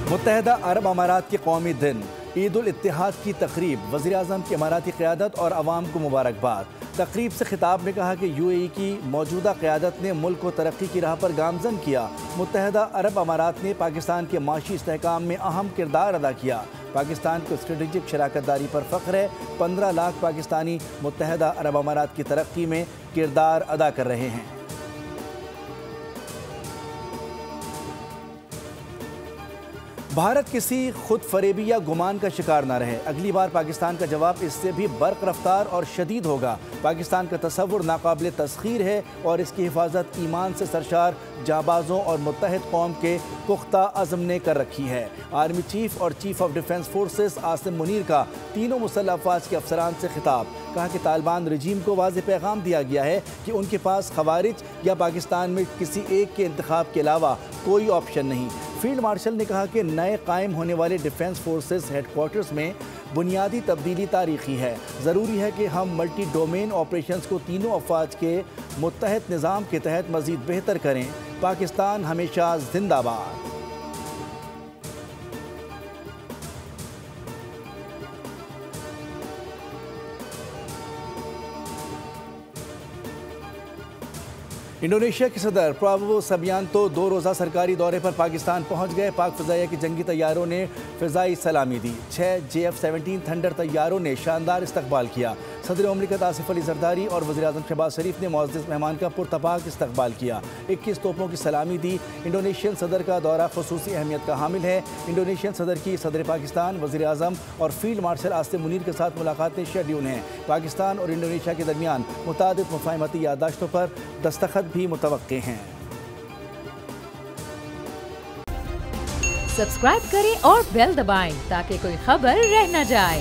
मुत्तहदा अरब अमारात के कौमी दिन ईद उल इत्तेहाद की तकरीब, वज़ीर-ए-आज़म की इमाराती क़यादत और अवाम को मुबारकबाद। तकरीब से खिताब में कहा कि UAE की मौजूदा क़यादत ने मुल्क को तरक्की की राह पर गामज़न किया। मुत्तहदा अरब अमारात ने पाकिस्तान के माशी इस्तेहकाम में अहम किरदार अदा किया। पाकिस्तान को स्ट्रेटेजिक शराकतदारी पर फ़ख्र है। 15 लाख पाकिस्तानी मुत्तहदा अरब अमारात की तरक्की में किरदार अदा कर रहे हैं। भारत किसी खुद फरेबी या गुमान का शिकार न रहे। अगली बार पाकिस्तान का जवाब इससे भी बर्क रफ्तार और शदीद होगा। पाकिस्तान का तसव्वुर नाकाबिल तस्खीर है और इसकी हिफाजत ईमान से सरशार जाबाजों और मुत्तहिद कौम के पुख्ता अज़्म ने कर रखी है। आर्मी चीफ और chief of defence forces Asim Munir का तीनों मुसल्लह अफवाज के अफसरान से खिताब। कहा कि तालिबान रजीम को वाज़ेह पैगाम दिया गया है कि उनके पास खवारिज या पाकिस्तान में किसी एक के इंतखाब के अलावा कोई ऑप्शन नहीं। फील्ड मार्शल ने कहा कि नए कायम होने वाले डिफेंस फोर्सेस हेडक्वार्टर्स में बुनियादी तब्दीली तारीखी है। ज़रूरी है कि हम मल्टी डोमेन ऑपरेशंस को तीनों अफवाज के मुत्तहद निज़ाम के तहत मज़ीद बेहतर करें। पाकिस्तान हमेशा जिंदाबाद। इंडोनेशिया के सदर प्राबोवो सबियांतो 2 रोज़ा सरकारी दौरे पर पाकिस्तान पहुंच गए। पाक फ़िज़ाइया के जंगी तैयारों ने फ़िज़ाई सलामी दी। 6 JF-17 थंडर तैयारों ने शानदार इस्तकबाल किया। सदर मुमलिकत आसिफ अली ज़रदारी और वज़ीर-ए-आज़म शहबाज शरीफ ने मुअज़्ज़ज़ मेहमान का पुरतपाक इस्तकबाल किया। 21 तोपों की सलामी दी। इंडोनेशियन सदर का दौरा ख़ुसूसी अहमियत का हामिल है। इंडोनेशियन सदर की सदर पाकिस्तान, वज़ीर-ए-आज़म और फील्ड मार्शल आसिम मुनीर के साथ मुलाकातें शेड्यूल हैं। पाकिस्तान और इंडोनेशिया के दरमियान मुतादिद मुफ़ाहमती याददाश्तों पर दस्तखत भी मुतवक्के हैं। सब्सक्राइब करें और बेल दबाएं ताकि कोई खबर रह न जाए।